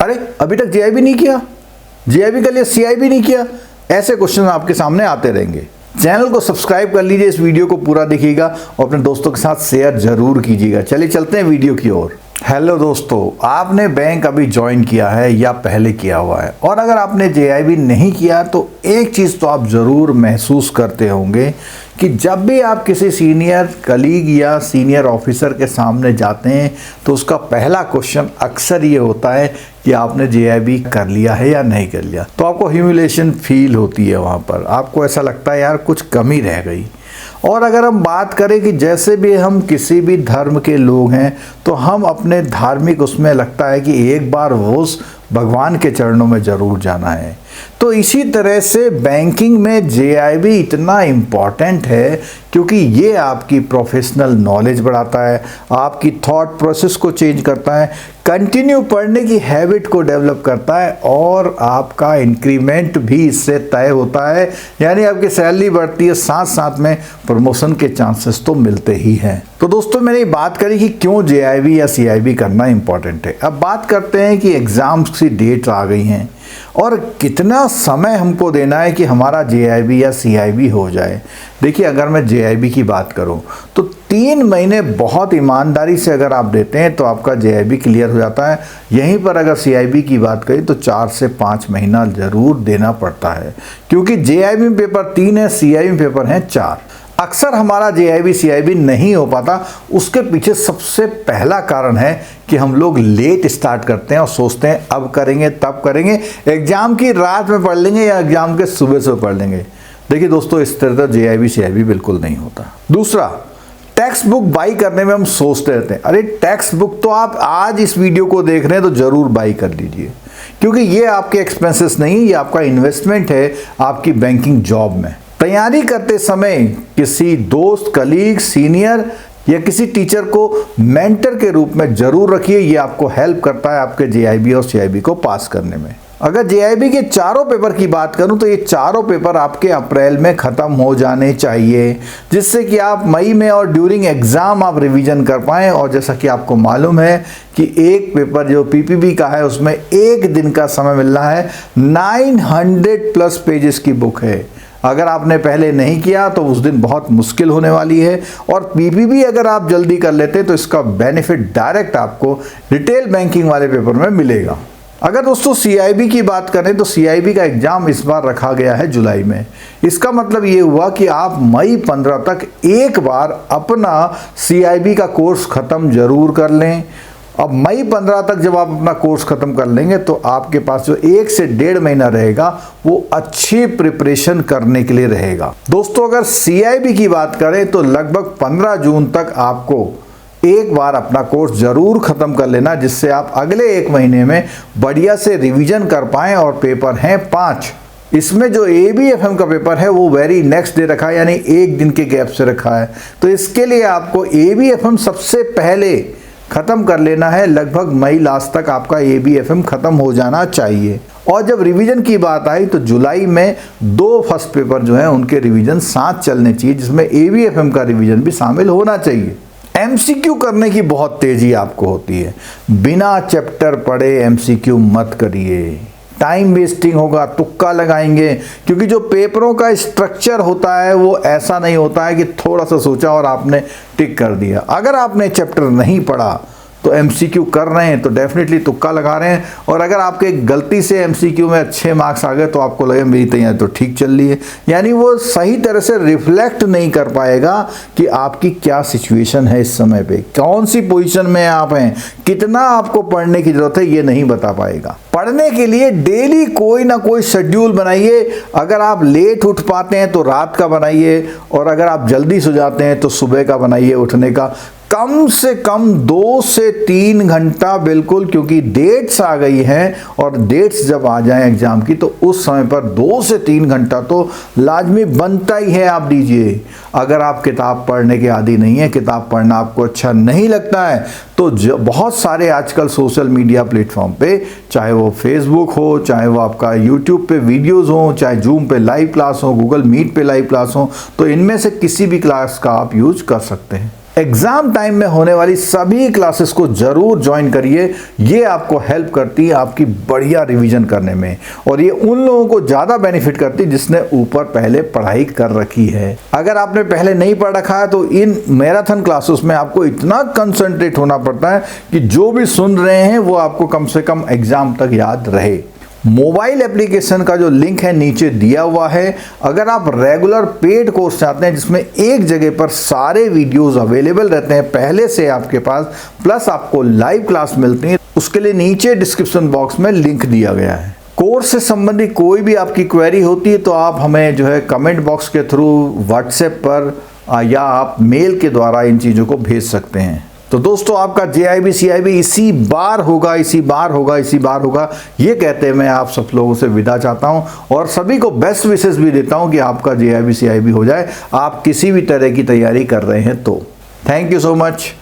अरे अभी तक जेआईबी नहीं किया, जेआईबी के लिए सीआईबी नहीं किया, ऐसे क्वेश्चन आपके सामने आते रहेंगे। चैनल को सब्सक्राइब कर लीजिए, इस वीडियो को पूरा देखिएगा और अपने दोस्तों के साथ शेयर जरूर कीजिएगा। चलिए चलते हैं वीडियो की ओर। हेलो दोस्तों, आपने बैंक अभी ज्वाइन किया है या पहले किया हुआ है, और अगर आपने जेआईबी नहीं किया तो एक चीज़ तो आप ज़रूर महसूस करते होंगे कि जब भी आप किसी सीनियर कलीग या सीनियर ऑफिसर के सामने जाते हैं तो उसका पहला क्वेश्चन अक्सर ये होता है कि आपने जेआईबी कर लिया है या नहीं कर लिया। तो आपको ह्यूमिलेशन फील होती है, वहाँ पर आपको ऐसा लगता है यार कुछ कमी रह गई। और अगर हम बात करें कि जैसे भी हम किसी भी धर्म के लोग हैं तो हम अपने धार्मिक उसमें लगता है कि एक बार उस भगवान के चरणों में ज़रूर जाना है। तो इसी तरह से बैंकिंग में जेआईबी इतना इम्पॉर्टेंट है क्योंकि ये आपकी प्रोफेशनल नॉलेज बढ़ाता है, आपकी थॉट प्रोसेस को चेंज करता है, कंटिन्यू पढ़ने की हैबिट को डेवलप करता है और आपका इंक्रीमेंट भी इससे तय होता है, यानी आपकी सैलरी बढ़ती है, साथ साथ में प्रमोशन के चांसेस तो मिलते ही हैं। तो दोस्तों मैंने बात करी कि क्यों जेआईबी या सीआईबी करना इम्पॉर्टेंट है। अब बात करते हैं कि एग्ज़ाम्स की डेट्स आ गई हैं और कितना समय हमको देना है कि हमारा जेआईबी या सीआईबी हो जाए। देखिए अगर मैं जेआईबी की बात करूं तो 3 महीने बहुत ईमानदारी से अगर आप देते हैं तो आपका जेआईबी क्लियर हो जाता है। यहीं पर अगर सीआईबी की बात करें तो 4 से 5 महीना ज़रूर देना पड़ता है, क्योंकि जेआईबी में पेपर 3 है, सीआईबी में पेपर हैं 4। अक्सर हमारा जेआईबी सीआईबी नहीं हो पाता, उसके पीछे सबसे पहला कारण है कि हम लोग लेट स्टार्ट करते हैं और सोचते हैं अब करेंगे तब करेंगे, एग्जाम की रात में पढ़ लेंगे या एग्जाम के सुबह से पढ़ लेंगे। देखिए दोस्तों, इस तरह का जेआईबी सीआईबी बिल्कुल नहीं होता। दूसरा, टेक्स्ट बुक बाई करने में हम सोचते रहते हैं, अरे टेक्स्ट बुक तो आप आज इस वीडियो को देख रहे हैं तो ज़रूर बाई कर लीजिए, क्योंकि ये आपके एक्सपेंसेस नहीं, ये आपका इन्वेस्टमेंट है आपकी बैंकिंग जॉब में। तैयारी करते समय किसी दोस्त, कलीग, सीनियर या किसी टीचर को मेंटर के रूप में ज़रूर रखिए, ये आपको हेल्प करता है आपके जेआईबी और सीआईबी को पास करने में। अगर जेआईबी के चारों पेपर की बात करूं तो ये चारों पेपर आपके अप्रैल में ख़त्म हो जाने चाहिए, जिससे कि आप मई में और ड्यूरिंग एग्ज़ाम आप रिवीजन कर पाएँ। और जैसा कि आपको मालूम है कि एक पेपर जो पीपीबी का है उसमें 1 दिन का समय मिल रहा है, 900+ पेजेस की बुक है। अगर आपने पहले नहीं किया तो उस दिन बहुत मुश्किल होने वाली है, और पीपीबी अगर आप जल्दी कर लेते तो इसका बेनिफिट डायरेक्ट आपको रिटेल बैंकिंग वाले पेपर में मिलेगा। अगर दोस्तों सीआईबी की बात करें तो सीआईबी का एग्ज़ाम इस बार रखा गया है जुलाई में। इसका मतलब ये हुआ कि आप मई 15 तक एक बार अपना सीआईबी का कोर्स ख़त्म ज़रूर कर लें। अब मई 15 तक जब आप अपना कोर्स ख़त्म कर लेंगे तो आपके पास जो 1 से 1.5 महीना रहेगा वो अच्छी प्रिपरेशन करने के लिए रहेगा। दोस्तों अगर सीआईबी की बात करें तो लगभग 15 जून तक आपको एक बार अपना कोर्स ज़रूर ख़त्म कर लेना, जिससे आप अगले 1 महीने में बढ़िया से रिवीजन कर पाएँ। और पेपर हैं 5। इसमें जो ABFM का पेपर है वो वेरी नेक्स्ट डे रखा है, यानी 1 दिन के गैप से रखा है। तो इसके लिए आपको ABFM सबसे पहले ख़त्म कर लेना है। लगभग मई लास्ट तक आपका ABFM ख़त्म हो जाना चाहिए। और जब रिवीजन की बात आई तो जुलाई में 2 फर्स्ट पेपर जो हैं उनके रिवीजन साथ चलने चाहिए, जिसमें ABFM का रिवीजन भी शामिल होना चाहिए। MCQ करने की बहुत तेज़ी आपको होती है, बिना चैप्टर पढ़े MCQ मत करिए, टाइम वेस्टिंग होगा, तुक्का लगाएंगे, क्योंकि जो पेपरों का स्ट्रक्चर होता है वो ऐसा नहीं होता है कि थोड़ा सा सोचा और आपने टिक कर दिया। अगर आपने चैप्टर नहीं पढ़ा तो MCQ कर रहे हैं तो डेफिनेटली तुक्का लगा रहे हैं, और अगर आपके गलती से MCQ में अच्छे मार्क्स आ गए तो आपको लगे मेरी तैयारी तो ठीक चल रही है, यानी वो सही तरह से रिफ्लेक्ट नहीं कर पाएगा कि आपकी क्या सिचुएशन है इस समय पे, कौन सी पोजीशन में आप हैं, कितना आपको पढ़ने की ज़रूरत है, ये नहीं बता पाएगा। पढ़ने के लिए डेली कोई ना कोई शेड्यूल बनाइए। अगर आप लेट उठ पाते हैं तो रात का बनाइए, और अगर आप जल्दी सो जाते हैं तो सुबह का बनाइए उठने का। कम से कम 2 से 3 घंटा बिल्कुल, क्योंकि डेट्स आ गई हैं और डेट्स जब आ जाएं एग्ज़ाम की तो उस समय पर 2 से 3 घंटा तो लाजमी बनता ही है, आप दीजिए। अगर आप किताब पढ़ने के आदी नहीं है, किताब पढ़ना आपको अच्छा नहीं लगता है, तो बहुत सारे आजकल सोशल मीडिया प्लेटफॉर्म पे, चाहे वो फेसबुक हो, चाहे वो आपका यूट्यूब पे वीडियोस हो, चाहे जूम पे लाइव क्लास हो, गूगल मीट पे लाइव क्लास हो, तो इनमें से किसी भी क्लास का आप यूज कर सकते हैं। एग्जाम टाइम में होने वाली सभी क्लासेस को जरूर ज्वाइन करिए। ये आपको हेल्प करती है आपकी बढ़िया रिवीजन करने में, और ये उन लोगों को ज्यादा बेनिफिट करती है जिसने ऊपर पहले पढ़ाई कर रखी है। अगर आपने पहले नहीं पढ़ रखा है तो इन मैराथन क्लासेस में आपको इतना कंसंट्रेट होना पड़ता है कि जो भी सुन रहे हैं वो आपको कम से कम एग्जाम तक याद रहे। मोबाइल एप्लीकेशन का जो लिंक है नीचे दिया हुआ है। अगर आप रेगुलर पेड कोर्स चाहते हैं जिसमें एक जगह पर सारे वीडियोस अवेलेबल रहते हैं पहले से आपके पास, प्लस आपको लाइव क्लास मिलती है, उसके लिए नीचे डिस्क्रिप्शन बॉक्स में लिंक दिया गया है। कोर्स से संबंधित कोई भी आपकी क्वेरी होती है तो आप हमें जो है कमेंट बॉक्स के थ्रू, व्हाट्सएप पर या आप मेल के द्वारा इन चीज़ों को भेज सकते हैं। तो दोस्तों, आपका JIB CIB इसी बार होगा, इसी बार होगा, ये कहते हैं मैं आप सब लोगों से विदा चाहता हूं और सभी को बेस्ट विशेस भी देता हूं कि आपका JIB CIB हो जाए, आप किसी भी तरह की तैयारी कर रहे हैं तो। Thank you so much.